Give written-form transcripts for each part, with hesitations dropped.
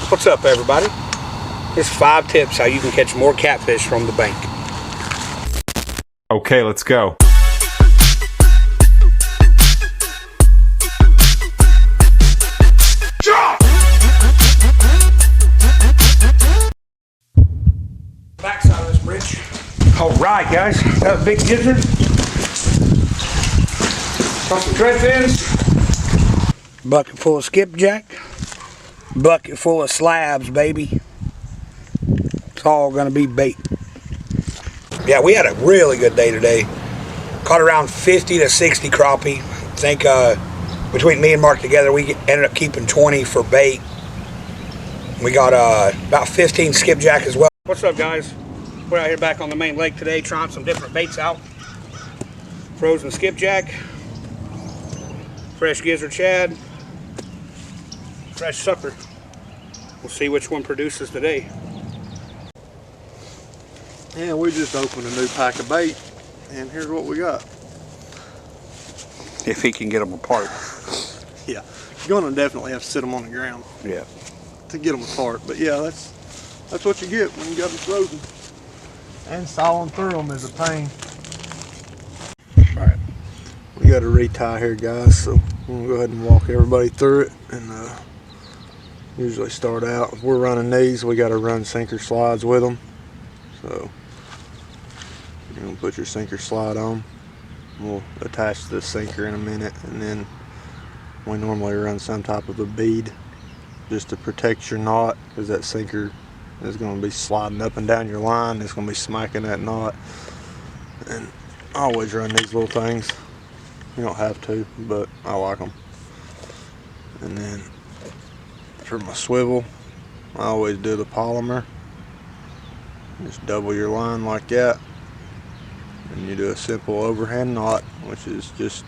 What's up, everybody? Here's 5 tips how you can catch more catfish from the bank. Okay, let's go. Backside of this bridge. All right, guys. Got a big gizzard. Got some thread fins. Bucket full of skipjack. Bucket full of slabs, baby. It's all gonna be bait. Yeah, we had a really good day today. Caught around 50 to 60 crappie. I think between me and Mark together, we ended up keeping 20 for bait. We got about 15 skipjack as well. What's up, guys? We're out here back on the main lake today, trying some different baits out. Frozen skipjack, fresh gizzard shad, fresh sucker. We'll see which one produces today. Yeah, we just opened a new pack of bait, and here's what we got. If he can get them apart. Yeah, you're gonna definitely have to sit them on the ground. Yeah. To get them apart, but yeah, that's what you get when you got them frozen. And sawing through them is a pain. All right. We got a retie here, guys, so I'm gonna go ahead and walk everybody through it. And usually start out, if we're running these, we got to run sinker slides with them. So you're gonna put your sinker slide on. We'll attach the sinker in a minute, and then we normally run some type of a bead just to protect your knot, because that sinker is going to be sliding up and down your line. It's going to be smacking that knot. And I always run these little things. You don't have to, but I like them. And then for my swivel, I always do the polymer. Just double your line like that, and you do a simple overhand knot, which is just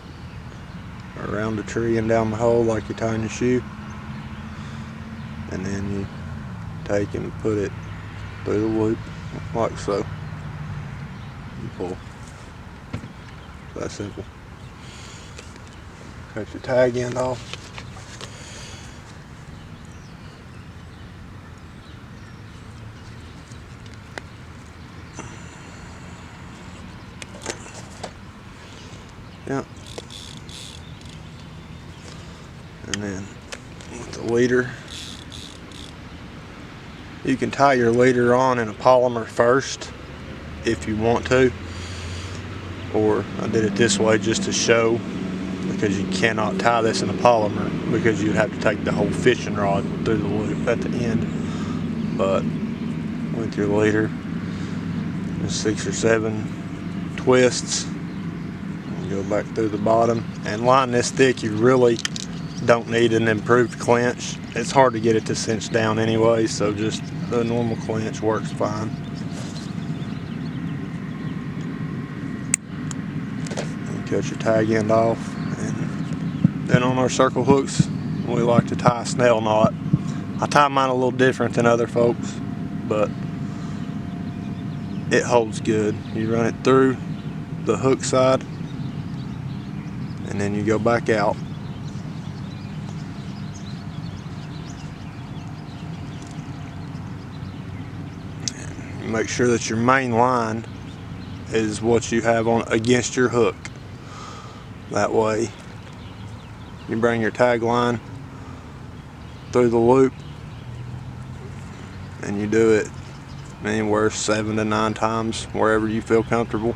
around the tree and down the hole like you're tying your shoe. And then you take and put it through the loop like so. You pull. That simple. Cut your tag end off. Yeah. And then with the leader, you can tie your leader on in a polymer first if you want to, or I did it this way just to show, because you cannot tie this in a polymer because you'd have to take the whole fishing rod through the loop at the end. But with your leader, just 6 or 7 twists, and go back through the bottom. And line this thick, you really don't need an improved clinch. It's hard to get it to cinch down anyway, so just the normal clinch works fine. And cut your tag end off, and then on our circle hooks, we like to tie a snail knot. I tie mine a little different than other folks, but it holds good. You run it through the hook side, and then you go back out. Make sure that your main line is what you have on against your hook. That way you bring your tag line through the loop, and you do it anywhere 7 to 9 times, wherever you feel comfortable.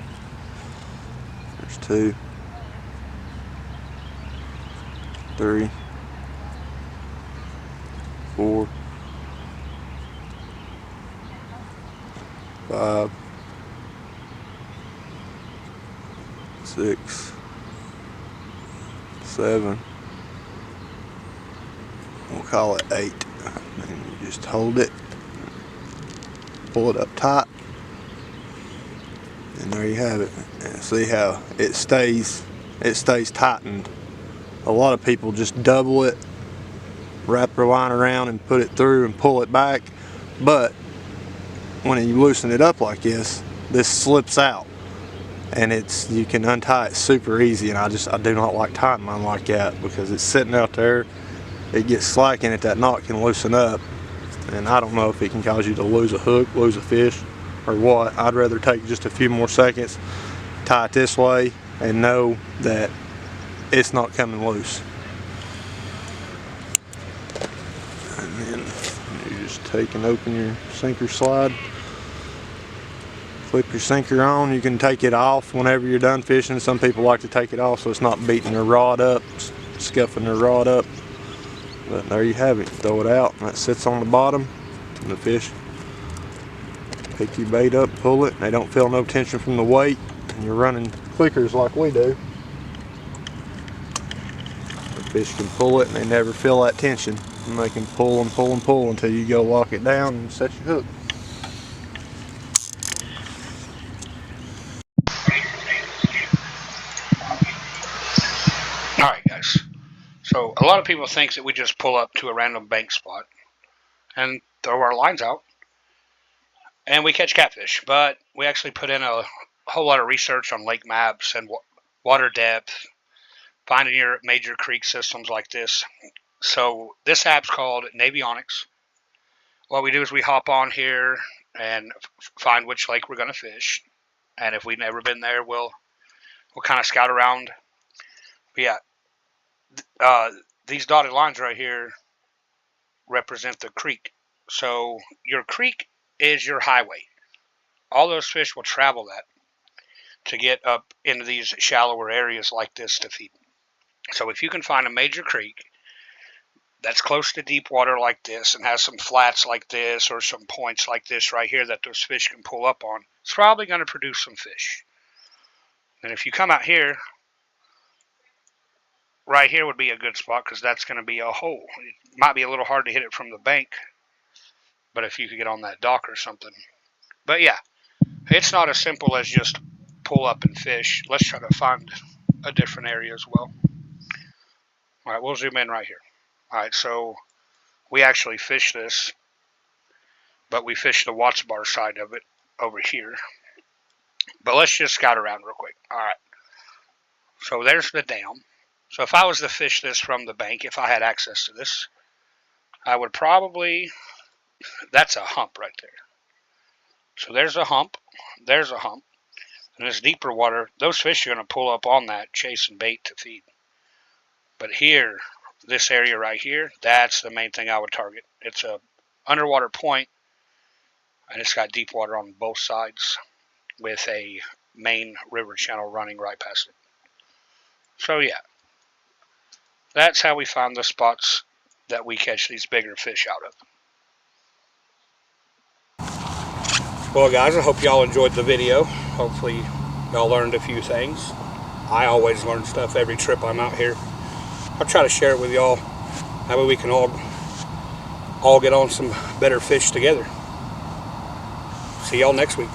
There's 2, 3, 4, 5, 6, 7, we'll call it 8. And you just hold it, pull it up tight, and there you have it. And see how it stays tightened. A lot of people just double it, wrap their line around and put it through and pull it back, but when you loosen it up like this slips out, and you can untie it super easy. And I do not like tying mine like that, because it's sitting out there, it gets slack in it, that knot can loosen up. And I don't know if it can cause you to lose a hook, lose a fish, or what. I'd rather take just a few more seconds, tie it this way, and know that it's not coming loose. And then you just take and open your sinker slide. Flip your sinker on. You can take it off whenever you're done fishing. Some people like to take it off so it's not beating their rod up, scuffing their rod up. But there you have it. Throw it out, and that sits on the bottom, and the fish pick your bait up, pull it. They don't feel no tension from the weight, and you're running clickers like we do. The fish can pull it, and they never feel that tension. And they can pull and pull and pull until you go lock it down and set your hook. Alright guys, so a lot of people think that we just pull up to a random bank spot and throw our lines out and we catch catfish, but we actually put in a whole lot of research on lake maps and water depth, finding your major creek systems like this. So this app's called Navionics. What we do is we hop on here and find which lake we're going to fish, and if we've never been there, we'll kind of scout around. But yeah, these dotted lines right here represent the creek. So your creek is your highway. All those fish will travel that to get up into these shallower areas like this to feed. So if you can find a major creek that's close to deep water like this and has some flats like this or some points like this right here that those fish can pull up on, it's probably going to produce some fish. And if you come out here, right here would be a good spot because that's going to be a hole. It might be a little hard to hit it from the bank, but if you could get on that dock or something. But yeah, it's not as simple as just pull up and fish. Let's try to find a different area as well. All right, we'll zoom in right here. All right, so we actually fish this, but we fish the Watts Bar side of it over here. But let's just scout around real quick. All right, so there's the dam. So if I was to fish this from the bank, if I had access to this, I would probably, that's a hump right there. So there's a hump, there's a hump. And this deeper water, those fish are going to pull up on that, chasing bait to feed. But here, this area right here, that's the main thing I would target. It's a underwater point, and it's got deep water on both sides with a main river channel running right past it. So yeah, that's how we find the spots that we catch these bigger fish out of. Well guys, I hope y'all enjoyed the video. Hopefully y'all learned a few things. I always learn stuff every trip I'm out here. I'll try to share it with y'all. That way we can all get on some better fish together. See y'all next week.